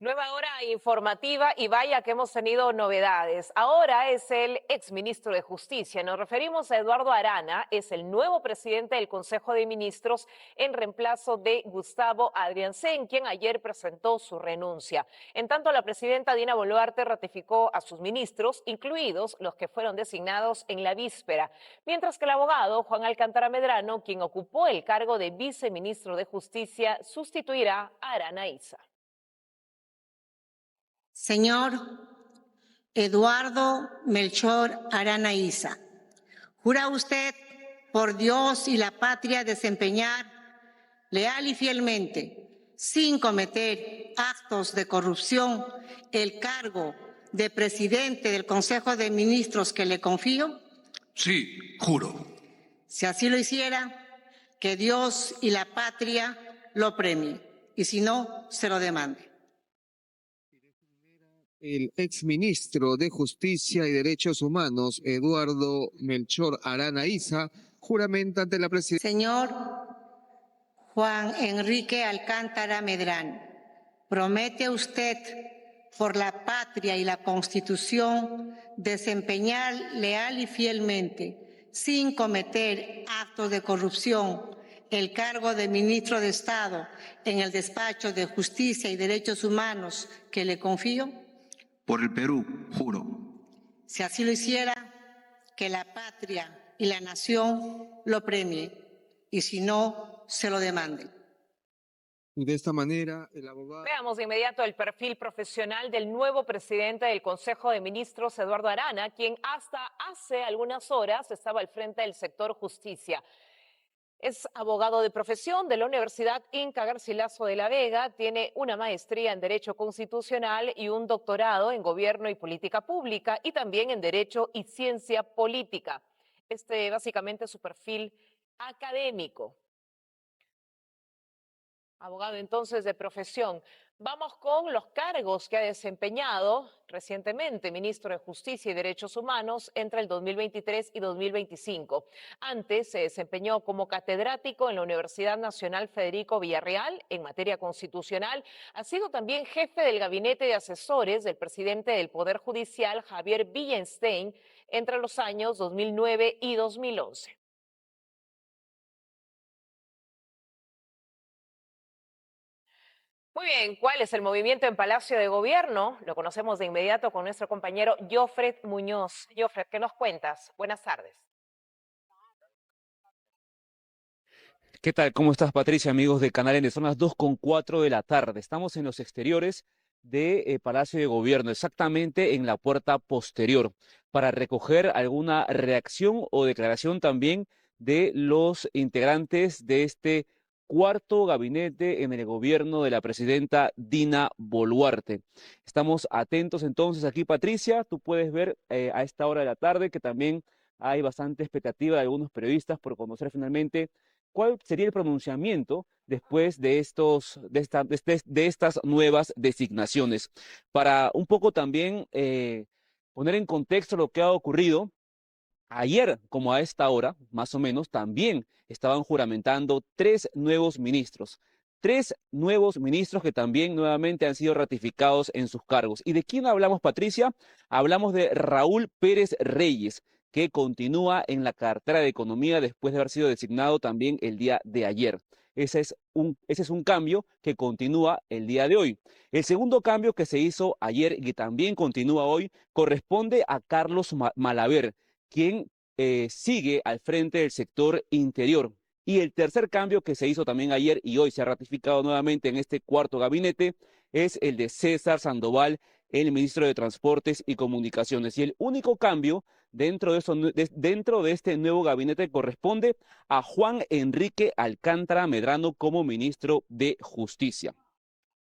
Nueva hora informativa y vaya que hemos tenido novedades. Ahora es el exministro de Justicia. Nos referimos a Eduardo Arana, es el nuevo presidente del Consejo de Ministros en reemplazo de Gustavo Adriancén, quien ayer presentó su renuncia. En tanto, la presidenta Dina Boluarte ratificó a sus ministros, incluidos los que fueron designados en la víspera, mientras que el abogado Juan Alcántara Medrano, quien ocupó el cargo de viceministro de Justicia, sustituirá a Arana Issa. Señor Eduardo Melchor Arana Issa, ¿jura usted por Dios y la patria desempeñar leal y fielmente, sin cometer actos de corrupción, el cargo de presidente del Consejo de Ministros que le confío? Sí, juro. Si así lo hiciera, que Dios y la patria lo premien, y si no, se lo demande. El exministro de Justicia y Derechos Humanos, Eduardo Melchor Arana Issa, juramenta ante la presidencia. Señor Juan Enrique Alcántara Medrano, ¿promete usted por la patria y la Constitución desempeñar leal y fielmente, sin cometer actos de corrupción, el cargo de ministro de Estado en el despacho de Justicia y Derechos Humanos que le confío? Por el Perú, juro. Si así lo hiciera, que la patria y la nación lo premien, y si no, se lo demanden. Y de esta manera, el abogado... Veamos de inmediato el perfil profesional del nuevo presidente del Consejo de Ministros, Eduardo Arana, quien hasta hace algunas horas estaba al frente del sector justicia. Es abogado de profesión de la Universidad Inca Garcilaso de la Vega, tiene una maestría en Derecho Constitucional y un doctorado en Gobierno y Política Pública y también en Derecho y Ciencia Política. Básicamente es su perfil académico. Abogado entonces de profesión. Vamos con los cargos que ha desempeñado recientemente, ministro de Justicia y Derechos Humanos entre el 2023 y 2025. Antes se desempeñó como catedrático en la Universidad Nacional Federico Villarreal en materia constitucional. Ha sido también jefe del gabinete de asesores del presidente del Poder Judicial, Javier Villenstein, entre los años 2009 y 2011. Muy bien, ¿cuál es el movimiento en Palacio de Gobierno? Lo conocemos de inmediato con nuestro compañero Jofred Muñoz. Jofred, ¿qué nos cuentas? Buenas tardes. ¿Qué tal? ¿Cómo estás, Patricia? Amigos de Canal N, son las 2:04 de la tarde. Estamos en los exteriores de Palacio de Gobierno, exactamente en la puerta posterior, para recoger alguna reacción o declaración también de los integrantes de este cuarto gabinete en el gobierno de la presidenta Dina Boluarte. Estamos atentos entonces aquí, Patricia. Tú puedes ver a esta hora de la tarde que también hay bastante expectativa de algunos periodistas por conocer finalmente cuál sería el pronunciamiento después de estas nuevas designaciones. Para un poco también poner en contexto lo que ha ocurrido, ayer, como a esta hora, más o menos, también estaban juramentando tres nuevos ministros. Tres nuevos ministros que también nuevamente han sido ratificados en sus cargos. ¿Y de quién hablamos, Patricia? Hablamos de Raúl Pérez Reyes, que continúa en la cartera de Economía después de haber sido designado también el día de ayer. Ese es un cambio que continúa el día de hoy. El segundo cambio que se hizo ayer y que también continúa hoy corresponde a Carlos Malaver, quien sigue al frente del sector interior. Y el tercer cambio que se hizo también ayer y hoy se ha ratificado nuevamente en este cuarto gabinete es el de César Sandoval, el ministro de Transportes y Comunicaciones. Y el único cambio dentro de este nuevo gabinete corresponde a Juan Enrique Alcántara Medrano como ministro de Justicia.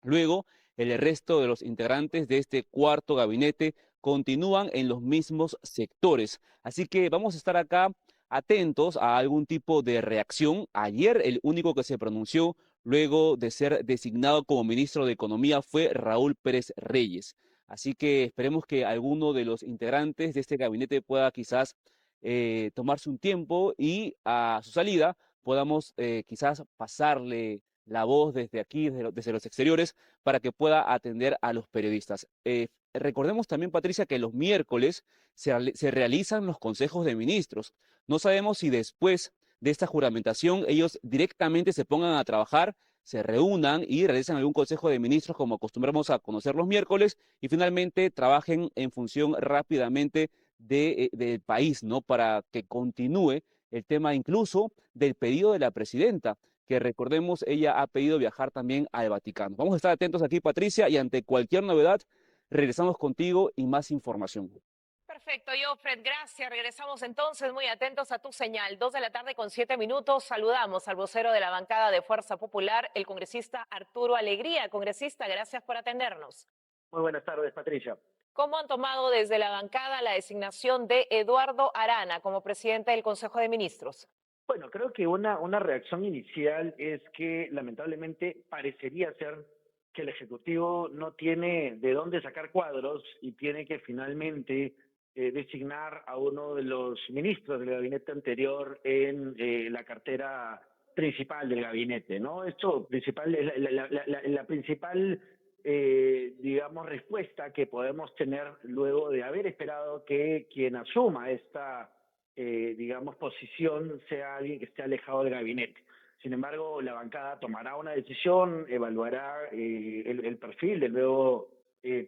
Luego, el resto de los integrantes de este cuarto gabinete continúan en los mismos sectores. Así que vamos a estar acá atentos a algún tipo de reacción. Ayer el único que se pronunció luego de ser designado como ministro de Economía fue Raúl Pérez Reyes. Así que esperemos que alguno de los integrantes de este gabinete pueda quizás tomarse un tiempo y a su salida podamos quizás pasarle la voz desde aquí, desde los exteriores, para que pueda atender a los periodistas. Recordemos también, Patricia, que los miércoles se realizan los consejos de ministros. No sabemos si después de esta juramentación ellos directamente se pongan a trabajar, se reúnan y realicen algún consejo de ministros como acostumbramos a conocer los miércoles y finalmente trabajen en función rápidamente del país, ¿no? Para que continúe el tema incluso del pedido de la presidenta, que recordemos, ella ha pedido viajar también al Vaticano. Vamos a estar atentos aquí, Patricia, y ante cualquier novedad, regresamos contigo y más información. Perfecto, Jofred, gracias. Regresamos entonces muy atentos a tu señal. 2:07 PM. Saludamos al vocero de la bancada de Fuerza Popular, el congresista Arturo Alegría. Congresista, gracias por atendernos. Muy buenas tardes, Patricia. ¿Cómo han tomado desde la bancada la designación de Eduardo Arana como presidente del Consejo de Ministros? Bueno, creo que una reacción inicial es que lamentablemente parecería ser que el Ejecutivo no tiene de dónde sacar cuadros y tiene que finalmente designar a uno de los ministros del gabinete anterior en la cartera principal del gabinete, ¿no? Esto principal es la principal, digamos, respuesta que podemos tener luego de haber esperado que quien asuma esta digamos, posición sea alguien que esté alejado del gabinete. Sin embargo, la bancada tomará una decisión, evaluará el perfil del nuevo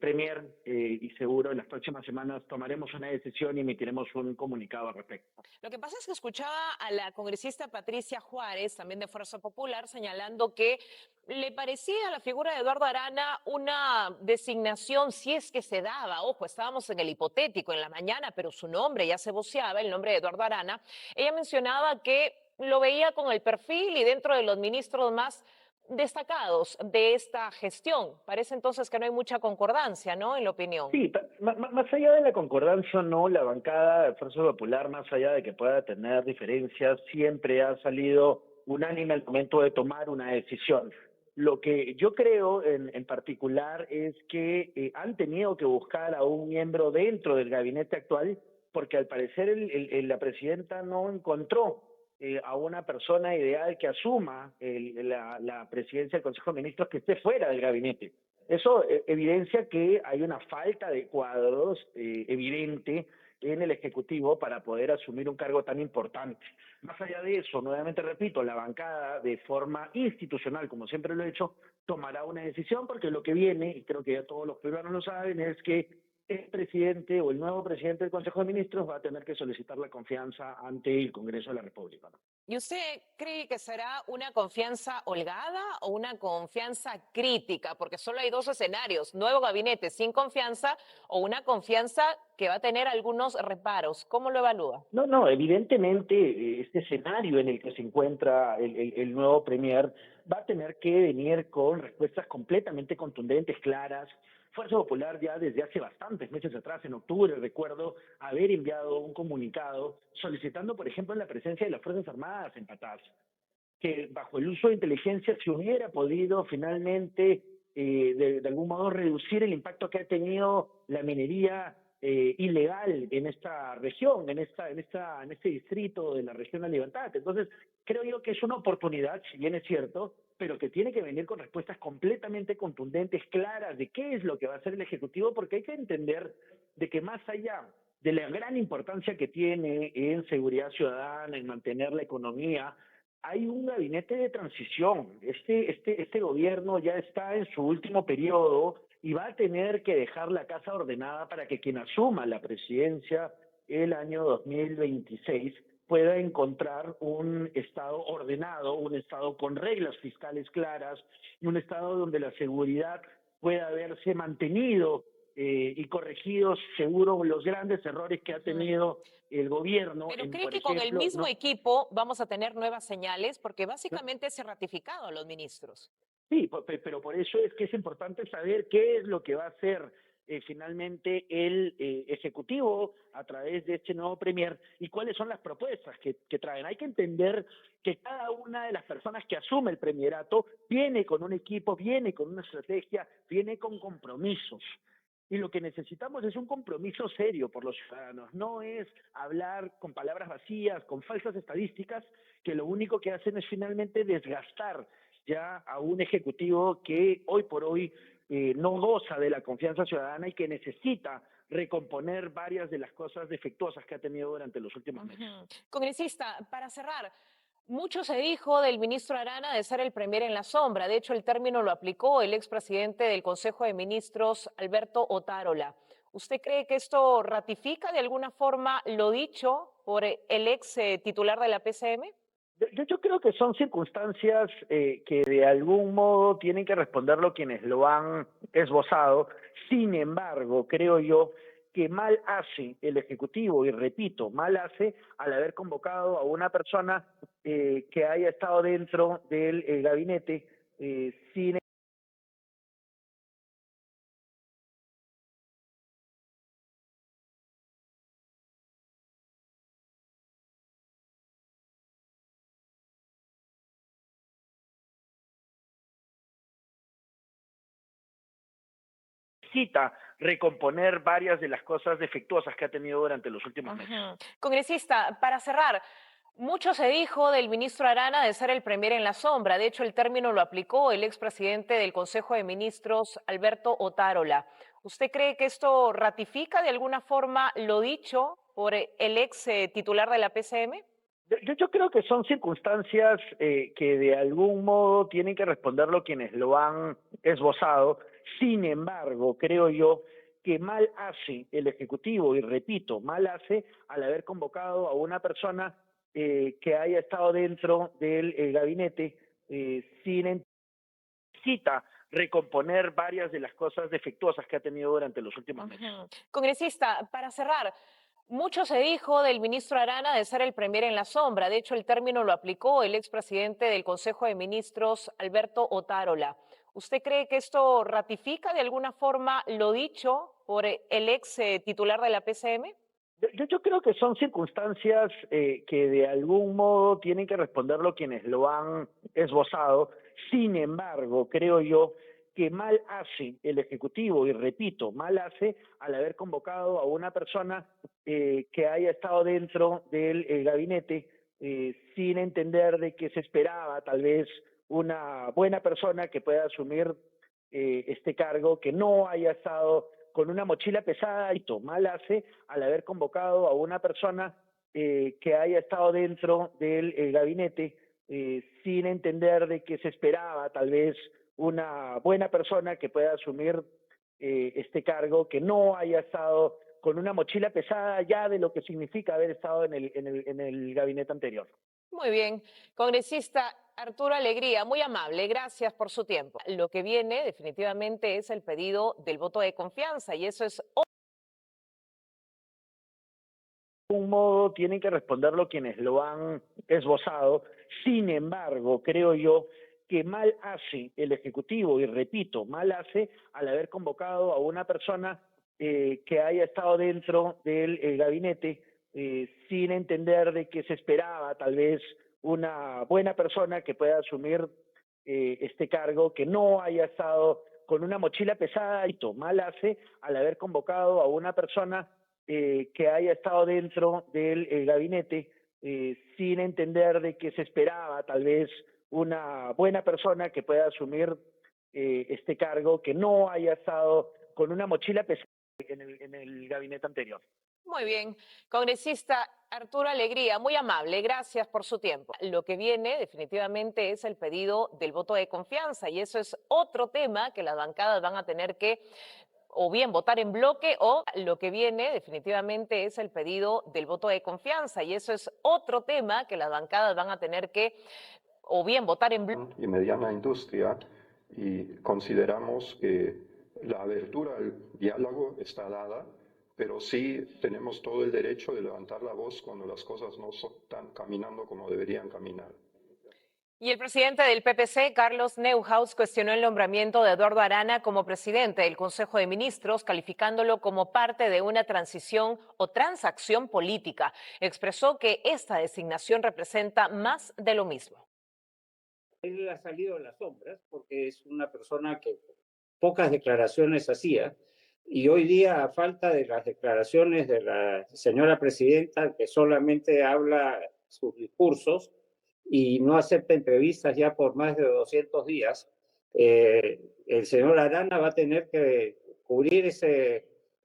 Premier y seguro en las próximas semanas tomaremos una decisión y emitiremos un comunicado al respecto. Lo que pasa es que escuchaba a la congresista Patricia Juárez, también de Fuerza Popular, señalando que le parecía a la figura de Eduardo Arana una designación, si es que se daba, ojo, estábamos en el hipotético en la mañana, pero su nombre ya se voceaba, el nombre de Eduardo Arana. Ella mencionaba que lo veía con el perfil y dentro de los ministros más destacados de esta gestión. Parece entonces que no hay mucha concordancia, ¿no?, en la opinión. Sí, más allá de la concordancia o no, la bancada de Fuerza Popular, más allá de que pueda tener diferencias, siempre ha salido unánime al momento de tomar una decisión. Lo que yo creo en particular es que han tenido que buscar a un miembro dentro del gabinete actual porque al parecer la presidenta no encontró a una persona ideal que asuma la presidencia del Consejo de Ministros que esté fuera del gabinete. Eso evidencia que hay una falta de cuadros evidente en el Ejecutivo para poder asumir un cargo tan importante. Más allá de eso, nuevamente repito, la bancada de forma institucional, como siempre lo he hecho, tomará una decisión porque lo que viene, y creo que ya todos los peruanos lo saben, es que el presidente o el nuevo presidente del Consejo de Ministros va a tener que solicitar la confianza ante el Congreso de la República, ¿no? ¿Y usted cree que será una confianza holgada o una confianza crítica? Porque solo hay dos escenarios, nuevo gabinete sin confianza o una confianza que va a tener algunos reparos. ¿Cómo lo evalúa? No, evidentemente este escenario en el que se encuentra el nuevo Premier va a tener que venir con respuestas completamente contundentes, claras. Fuerza Popular ya desde hace bastantes meses atrás, en octubre, recuerdo haber enviado un comunicado solicitando, por ejemplo, la presencia de las Fuerzas Armadas en Patás, que bajo el uso de inteligencia se hubiera podido finalmente de algún modo reducir el impacto que ha tenido la minería ilegal en esta región, en este distrito de la región de la Libertad. Entonces, creo yo que es una oportunidad, si bien es cierto, pero que tiene que venir con respuestas completamente contundentes, claras, de qué es lo que va a hacer el Ejecutivo, porque hay que entender de que más allá de la gran importancia que tiene en seguridad ciudadana, en mantener la economía, hay un gabinete de transición. Este gobierno ya está en su último periodo y va a tener que dejar la casa ordenada para que quien asuma la presidencia el año 2026 pueda encontrar un Estado ordenado, un Estado con reglas fiscales claras, un Estado donde la seguridad pueda haberse mantenido y corregidos, seguro, los grandes errores que ha tenido el gobierno. ¿Pero cree por que con el ejemplo, mismo no, equipo vamos a tener nuevas señales? Porque básicamente se ha ratificado a los ministros. Sí, pero por eso es que es importante saber qué es lo que va a hacer finalmente el Ejecutivo a través de este nuevo Premier y cuáles son las propuestas que traen. Hay que entender que cada una de las personas que asume el Premierato viene con un equipo, viene con una estrategia, viene con compromisos. Y lo que necesitamos es un compromiso serio por los ciudadanos, no es hablar con palabras vacías, con falsas estadísticas, que lo único que hacen es finalmente desgastar ya a un ejecutivo que hoy por hoy no goza de la confianza ciudadana y que necesita recomponer varias de las cosas defectuosas que ha tenido durante los últimos meses. Congresista, para cerrar, mucho se dijo del ministro Arana de ser el premier en la sombra. De hecho, el término lo aplicó el expresidente del Consejo de Ministros, Alberto Otárola. ¿Usted cree que esto ratifica de alguna forma lo dicho por el ex titular de la PCM? Yo creo que son circunstancias que de algún modo tienen que responderlo quienes lo han esbozado. Sin embargo, creo yo que mal hace el Ejecutivo, y repito, mal hace al haber convocado a una persona que haya estado dentro del gabinete sin necesita recomponer varias de las cosas defectuosas que ha tenido durante los últimos meses. Congresista, para cerrar, mucho se dijo del ministro Arana de ser el premier en la sombra. De hecho, el término lo aplicó el expresidente del Consejo de Ministros, Alberto Otárola. ¿Usted cree que esto ratifica de alguna forma lo dicho por el ex titular de la PCM? Yo creo que son circunstancias que de algún modo tienen que responderlo quienes lo han esbozado. Sin embargo, creo yo que mal hace el Ejecutivo, y repito, mal hace al haber convocado a una persona que haya estado dentro del gabinete sin necesita recomponer varias de las cosas defectuosas que ha tenido durante los últimos meses. Congresista, para cerrar, mucho se dijo del ministro Arana de ser el premier en la sombra. De hecho, el término lo aplicó el expresidente del Consejo de Ministros, Alberto Otárola. ¿Usted cree que esto ratifica de alguna forma lo dicho por el ex titular de la PCM? Yo creo que son circunstancias que de algún modo tienen que responderlo quienes lo han esbozado. Sin embargo, creo yo que mal hace el Ejecutivo, y repito, mal hace al haber convocado a una persona que haya estado dentro del gabinete sin entender de que se esperaba tal vez una buena persona que pueda asumir este cargo, que no haya estado con una mochila pesada, y mal hace al haber convocado a una persona que haya estado dentro del gabinete sin entender de que se esperaba tal vez una buena persona que pueda asumir este cargo, que no haya estado con una mochila pesada ya de lo que significa haber estado en el gabinete anterior. Muy bien. Congresista Arturo Alegría, muy amable, gracias por su tiempo. Lo que viene definitivamente es el pedido del voto de confianza y eso es De algún modo tienen que responderlo quienes lo han esbozado. Sin embargo, creo yo que mal hace el Ejecutivo, y repito, mal hace al haber convocado a una persona que haya estado dentro del gabinete sin entender de que se esperaba tal vez una buena persona que pueda asumir este cargo, que no haya estado con una mochila pesada. Mal hace al haber convocado a una persona que haya estado dentro del gabinete sin entender de que se esperaba tal vez una buena persona que pueda asumir este cargo, que no haya estado con una mochila pesada en el gabinete anterior. muy bien. Congresista Arturo Alegría, muy amable, gracias por su tiempo. Lo que viene definitivamente es el pedido del voto de confianza y eso es otro tema que las bancadas van a tener que o bien votar en bloque o lo que viene definitivamente es el pedido del voto de confianza y eso es otro tema que las bancadas van a tener que o bien votar en bloque. Y mediana industria, y consideramos que la abertura al diálogo está dada, pero sí tenemos todo el derecho de levantar la voz cuando las cosas no están caminando como deberían caminar. Y el presidente del PPC, Carlos Neuhaus, cuestionó el nombramiento de Eduardo Arana como presidente del Consejo de Ministros, calificándolo como parte de una transición o transacción política. Expresó que esta designación representa más de lo mismo. Él ha salido de las sombras porque es una persona que pocas declaraciones hacía y hoy día, a falta de las declaraciones de la señora presidenta, que solamente habla sus discursos, y no acepta entrevistas ya por más de 200 días, el señor Arana va a tener que cubrir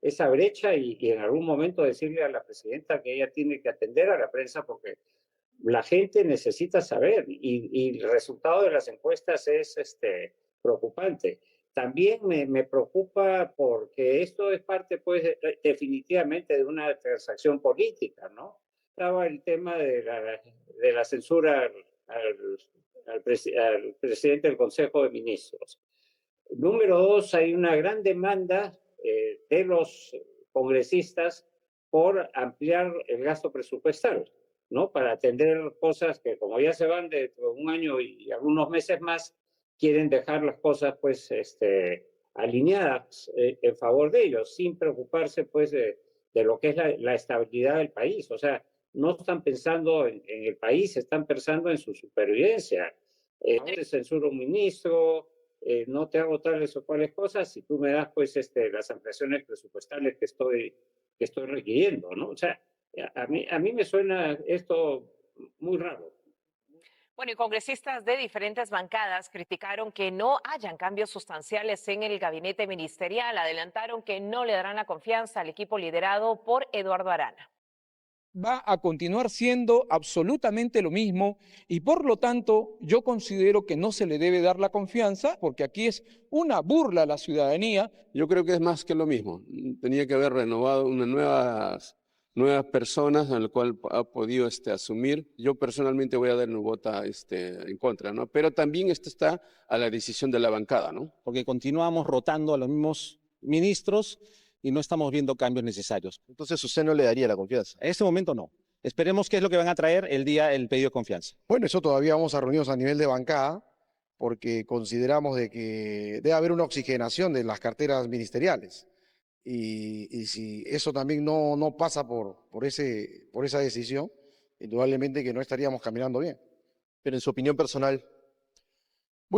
esa brecha y en algún momento decirle a la presidenta que ella tiene que atender a la prensa porque la gente necesita saber y el resultado de las encuestas es preocupante. También me preocupa porque esto es parte, pues, definitivamente de una transacción política, ¿no? Estaba el tema de la censura al presidente del Consejo de Ministros. Número dos, hay una gran demanda de los congresistas por ampliar el gasto presupuestal, ¿no? Para atender cosas que, como ya se van de un año y algunos meses más, quieren dejar las cosas, pues, alineadas en favor de ellos, sin preocuparse, pues, de lo que es la estabilidad del país. O sea, no están pensando en el país, están pensando en su supervivencia. No te censuro un ministro, no te hago tales o cuales cosas, si tú me das, pues, las ampliaciones presupuestales que estoy requiriendo, ¿no? O sea, a mí me suena esto muy raro. Bueno, y congresistas de diferentes bancadas criticaron que no hayan cambios sustanciales en el gabinete ministerial. Adelantaron que no le darán la confianza al equipo liderado por Eduardo Arana. Va a continuar siendo absolutamente lo mismo y por lo tanto yo considero que no se le debe dar la confianza porque aquí es una burla a la ciudadanía. Yo creo que es más que lo mismo. Tenía que haber renovado unas nuevas personas en las cuales ha podido asumir. Yo personalmente voy a dar un voto en contra, ¿no? Pero también esto está a la decisión de la bancada, ¿no? Porque continuamos rotando a los mismos ministros y no estamos viendo cambios necesarios. Entonces usted no le daría la confianza. En este momento no. Esperemos qué es lo que van a traer el pedido de confianza. Bueno, eso todavía vamos a reunirnos a nivel de bancada porque consideramos de que debe haber una oxigenación de las carteras ministeriales. Y si eso también no pasa por esa decisión, indudablemente que no estaríamos caminando bien. Pero en su opinión personal,